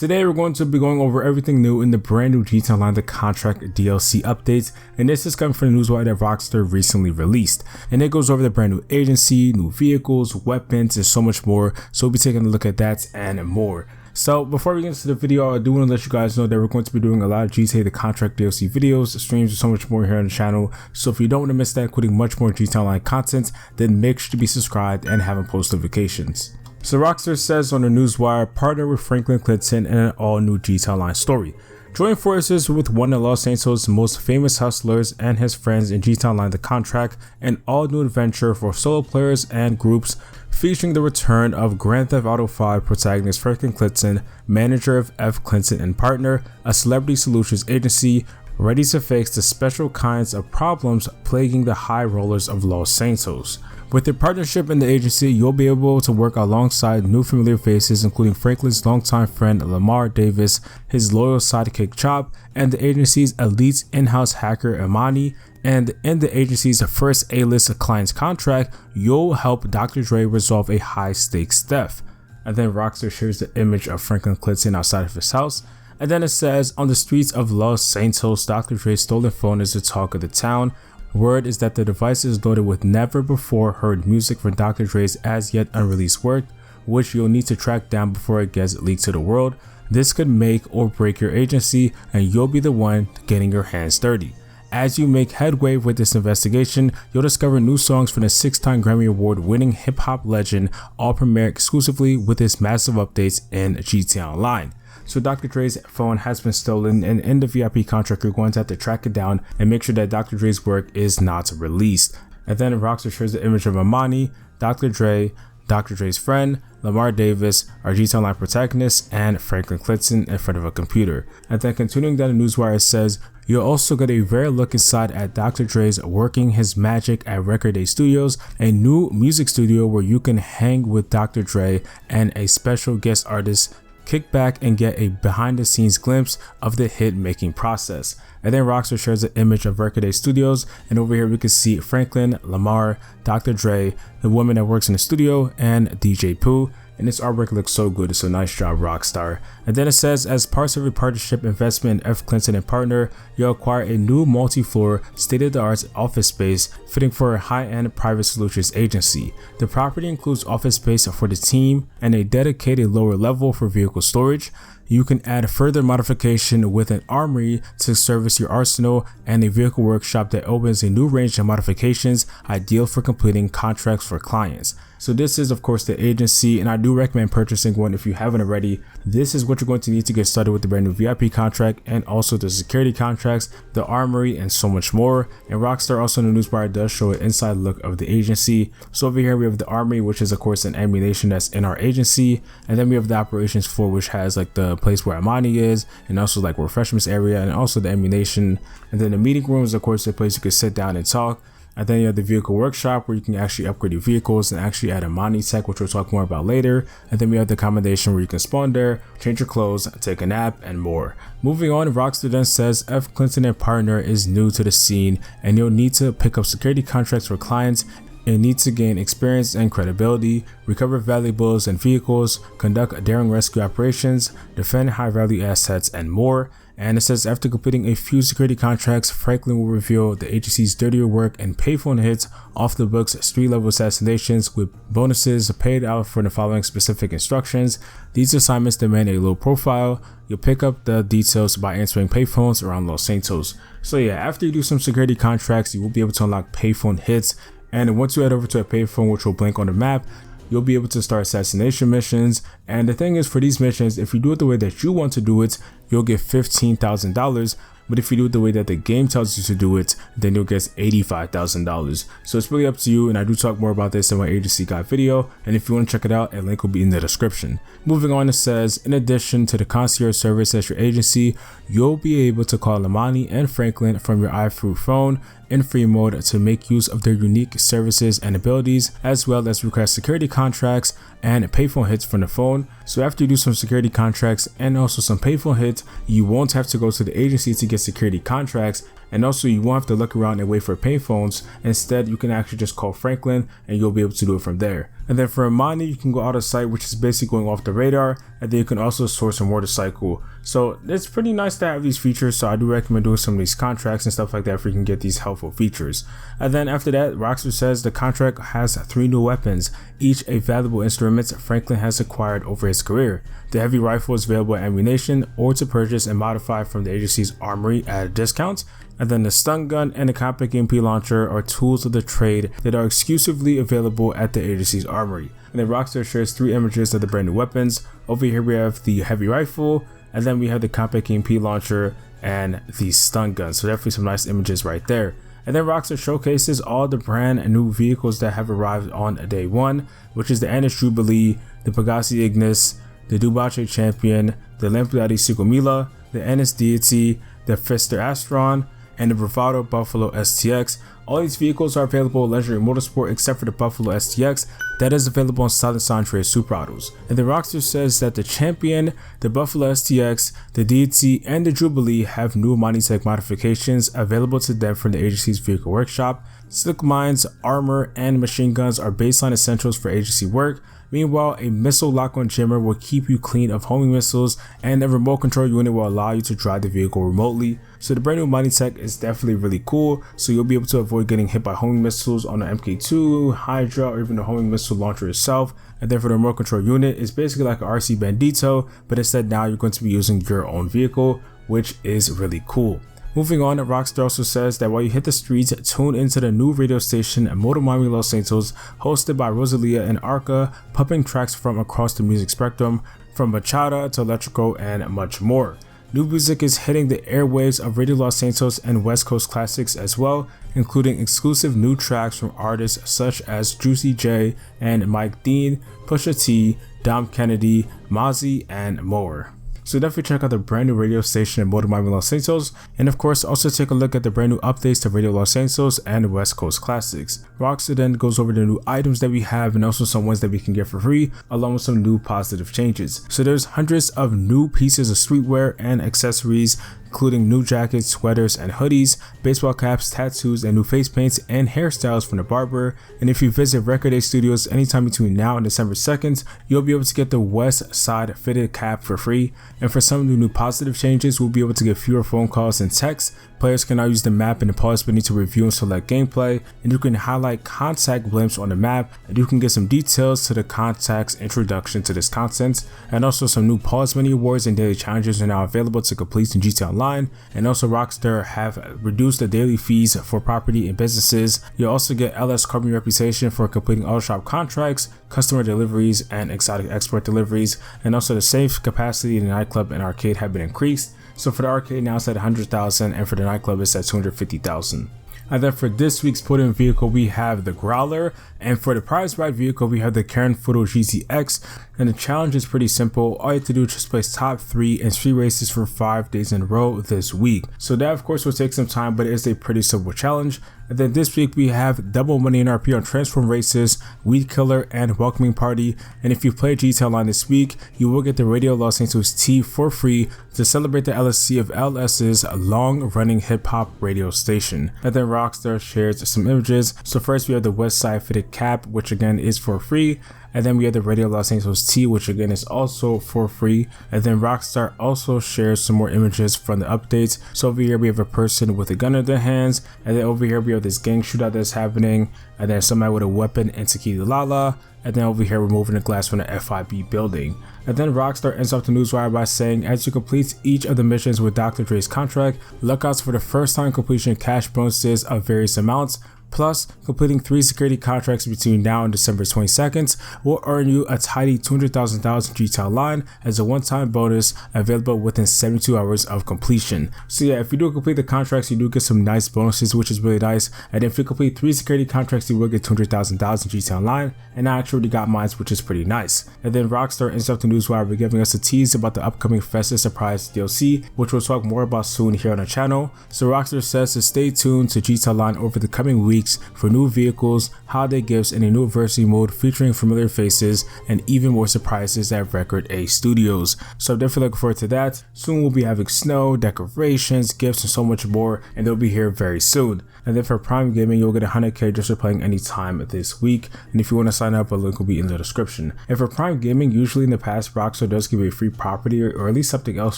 Today we're going to be going over everything new in the brand new GTA Online The Contract DLC updates, and this is coming from the newswire that Rockstar recently released, and it goes over the brand new agency, new vehicles, weapons, and so much more. So we'll be taking a look at that and more. So before we get into the video, I do want to let you guys know that we're going to be doing a lot of GTA The Contract DLC videos, streams, and so much more here on the channel. So if you don't want to miss that, including much more GTA Online content, then make sure to be subscribed and have post notifications. So Rockstar says on the newswire, partner with Franklin Clinton in an all-new GTA Online story. Join forces with one of Los Santos' most famous hustlers and his friends in GTA Online The Contract, an all-new adventure for solo players and groups, featuring the return of Grand Theft Auto 5 protagonist Franklin Clinton, manager of F. Clinton and Partner, a celebrity solutions agency ready to fix the special kinds of problems plaguing the high rollers of Los Santos. With their partnership in the agency, you'll be able to work alongside new familiar faces, including Franklin's longtime friend Lamar Davis, his loyal sidekick Chop, and the agency's elite in-house hacker Imani. And in the agency's first A-list client's contract, you'll help Dr. Dre resolve a high-stakes theft. And then Rockstar shares the image of Franklin Clinton outside of his house. And then it says, on the streets of Los Santos, Dr. Dre's stolen phone is the talk of the town. Word is that the device is loaded with never before heard music from Dr. Dre's as yet unreleased work, which you'll need to track down before it gets leaked to the world. This could make or break your agency, and you'll be the one getting your hands dirty. As you make headway with this investigation, you'll discover new songs from the 6-time Grammy Award winning hip hop legend, all premiere exclusively with his massive updates in GTA Online. So Dr. Dre's phone has been stolen, and in the VIP contract you're going to have to track it down and make sure that Dr. Dre's work is not released. And then Rockstar shares the image of Imani, Dr. Dre, Dr. Dre's friend, Lamar Davis, our GTA Online protagonist, and Franklin Clinton in front of a computer. And then continuing down the newswire, it says, you'll also get a rare look inside at Dr. Dre's working his magic at Record Day Studios, a new music studio where you can hang with Dr. Dre and a special guest artist, kick back and get a behind the scenes glimpse of the hit making process. And then Rockstar shares an image of Record Day Studios, and over here we can see Franklin, Lamar, Dr. Dre, the woman that works in the studio, and DJ Pooh. And this artwork looks so good, so nice job Rockstar. And then it says, as part of your partnership investment in F. Clinton and Partner, you'll acquire a new multi-floor, state-of-the-art office space fitting for a high-end private solutions agency. The property includes office space for the team and a dedicated lower level for vehicle storage. You can add further modification with an armory to service your arsenal and a vehicle workshop that opens a new range of modifications, ideal for completing contracts for clients. So this is of course the agency, and I do recommend purchasing one if you haven't already. This is what you're going to need to get started with the brand new VIP contract, and also the security contracts, the armory, and so much more. And Rockstar also in the newswire does show an inside look of the agency. So over here we have the armory, which is of course an ammunition that's in our agency, and then we have the operations floor, which has like the place where Imani is, and also like refreshments area, and also the ammunition. And then the meeting room is of course the place you can sit down and talk. And then you have the vehicle workshop where you can actually upgrade your vehicles and actually add Imani tech, which we'll talk more about later. And then we have the accommodation where you can spawn there, change your clothes, take a nap, and more. Moving on, Rockstar then says F. Clinton and Partner is new to the scene, and you'll need to pick up security contracts for clients and need to gain experience and credibility, recover valuables and vehicles, conduct daring rescue operations, defend high value assets, and more. And it says after completing a few security contracts, Franklin will reveal the agency's dirtier work and payphone hits, off the books street-level assassinations with bonuses paid out for the following specific instructions. These assignments demand a low profile. You'll pick up the details by answering payphones around Los Santos. So yeah, after you do some security contracts, you will be able to unlock payphone hits. And once you head over to a payphone, which will blink on the map, you'll be able to start assassination missions. And the thing is, for these missions, if you do it the way that you want to do it, you'll get $15,000. But if you do it the way that the game tells you to do it, then you'll get $85,000. So it's really up to you, and I do talk more about this in my agency guide video, and if you want to check it out, a link will be in the description. Moving on, it says, in addition to the concierge service at your agency, you'll be able to call Imani and Franklin from your iFruit phone in free mode to make use of their unique services and abilities, as well as request security contracts and payphone hits from the phone. So after you do some security contracts and also some payphone hits, you won't have to go to the agency to get security contracts. and also you won't have to look around and wait for payphones. Instead, you can actually just call Franklin and you'll be able to do it from there. And then for mining, you can go out of sight, which is basically going off the radar, and then you can also source a motorcycle. So it's pretty nice to have these features, so I do recommend doing some of these contracts and stuff like that if you can get these helpful features. And then after that, Rockstar says the contract has 3 new weapons, each a valuable instrument Franklin has acquired over his career. The heavy rifle is available at ammunition or to purchase and modify from the agency's armory at a discount. And then the stun gun and the compact EMP launcher are tools of the trade that are exclusively available at the agency's armory. And then Rockstar shares 3 images of the brand new weapons. Over here we have the heavy rifle, and then we have the compact EMP launcher and the stun gun. So definitely some nice images right there. And then Rockstar showcases all the brand new vehicles that have arrived on day 1, which is the Ennis Jubilee, the Pegassi Ignis, the Dubace Champion, the Lampliati Sigomila, the Ennis Deity, the Fister Astron, and the Bravado Buffalo STX. All these vehicles are available in Legendary Motorsport except for the Buffalo STX that is available on Silent San Andreas Super Autos. And the Rockstar says that the Champion, the Buffalo STX, the Deity, and the Jubilee have new Monitech modifications available to them from the agency's vehicle workshop. Slick mines, armor, and machine guns are baseline essentials for agency work. Meanwhile, a missile lock-on jammer will keep you clean of homing missiles, and a remote control unit will allow you to drive the vehicle remotely. So the brand new Monitech is definitely really cool, so you'll be able to avoid getting hit by homing missiles on the MK2, Hydra, or even the homing missile launcher itself. And then for the remote control unit, it's basically like an RC Bandito, but instead now you're going to be using your own vehicle, which is really cool. Moving on, Rockstar also says that while you hit the streets, tune into the new radio station Moto Miami Los Santos, hosted by Rosalia and Arca, pumping tracks from across the music spectrum, from bachata to electrico and much more. New music is hitting the airwaves of Radio Los Santos and West Coast classics as well, including exclusive new tracks from artists such as Juicy J and Mike Dean, Pusha T, Dom Kennedy, Mozzie, and more. So definitely check out the brand new radio station in Moto Miami Los Santos, and of course also take a look at the brand new updates to Radio Los Santos and West Coast Classics. Rockstar then goes over the new items that we have and also some ones that we can get for free, along with some new positive changes. So there's hundreds of new pieces of streetwear and accessories, including new jackets, sweaters, and hoodies, baseball caps, tattoos, and new face paints and hairstyles from the barber. And if you visit Record Day Studios anytime between now and December 2nd, you'll be able to get the West Side fitted cap for free. And for some of the new positive changes, we'll be able to get fewer phone calls and texts. Players can now use the map in the pause menu to review and select gameplay, and you can highlight contact blimps on the map, and you can get some details to the contact's introduction to this content. And also some new pause menu awards and daily challenges are now available to complete in GTA Online. And also Rockstar have reduced the daily fees for property and businesses. You'll also get LS Carbon Reputation for completing auto shop contracts, customer deliveries, and exotic export deliveries. And also the safe capacity in the nightclub and arcade have been increased. So for the arcade now it's at 100,000 and for the nightclub it's at 250,000. And then for this week's podium vehicle we have the Growler, and for the prize ride vehicle we have the Karen Futo GZX. And the challenge is pretty simple. All you have to do is just place top 3 in 3 races for 5 days in a row this week. So that of course will take some time, but it is a pretty simple challenge. And then this week we have double money in RP on Transform Races, Weed Killer, and Welcoming Party. And if you play GTA Online this week, you will get the Radio Los Santos T for free to celebrate the LSC of LS's long-running hip-hop radio station. And then Rockstar shares some images. So first we have the West Side fitted cap, which again is for free. And then we have the Radio Los Santos T, which again is also for free. And then Rockstar also shares some more images from the updates. So over here we have a person with a gun in their hands, and then over here we have this gang shootout that's happening, and then somebody with a weapon in Tequila Lala, and then over here we're moving the glass from the FIB building. And then Rockstar ends off the newswire by saying, as you complete each of the missions with Dr. Dre's contract, lookouts for the first time completion cash bonuses of various amounts. Plus, completing 3 security contracts between now and December 22nd will earn you a tidy $200,000 in GTA Online as a one-time bonus available within 72 hours of completion. So yeah, if you do complete the contracts, you do get some nice bonuses, which is really nice. And if you complete 3 security contracts, you will get $200,000 in GTA Online. And I actually got mine, which is pretty nice. And then Rockstar ends up the newswire by giving us a tease about the upcoming Festive Surprise DLC, which we'll talk more about soon here on the channel. So Rockstar says to stay tuned to GTA Online over the coming weeks leaks for new vehicles, holiday gifts, and a new adversity mode featuring familiar faces, and even more surprises at Record A Studios. So I'm definitely looking forward to that. Soon we'll be having snow, decorations, gifts, and so much more, and they'll be here very soon. And then for Prime Gaming, you'll get 100k just for playing anytime this week. And if you want to sign up, a link will be in the description. And for Prime Gaming, usually in the past, Rockstar does give you a free property or at least something else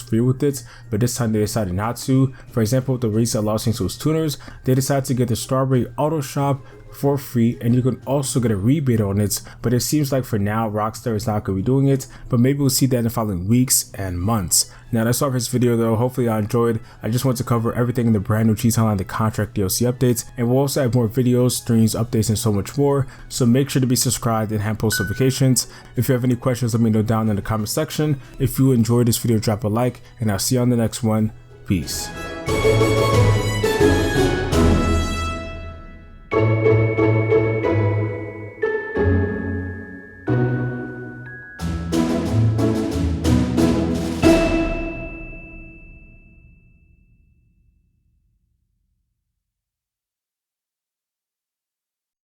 free with it, but this time they decided not to. For example, with the recent Los Angeles Tuners, they decided to get the Strawberry Auto Shop for free, and you can also get a rebate on it, but it seems like for now Rockstar is not going to be doing it, but maybe we'll see that in the following weeks and months. Now that's all for this video though. Hopefully I enjoyed. I just want to cover everything in the brand new Cheats Online, the contract DLC updates, and we'll also have more videos, streams, updates, and so much more, so make sure to be subscribed and have post notifications. If you have any questions, let me know down in the comment section. If you enjoyed this video, drop a like, and I'll see you on the next one. Peace.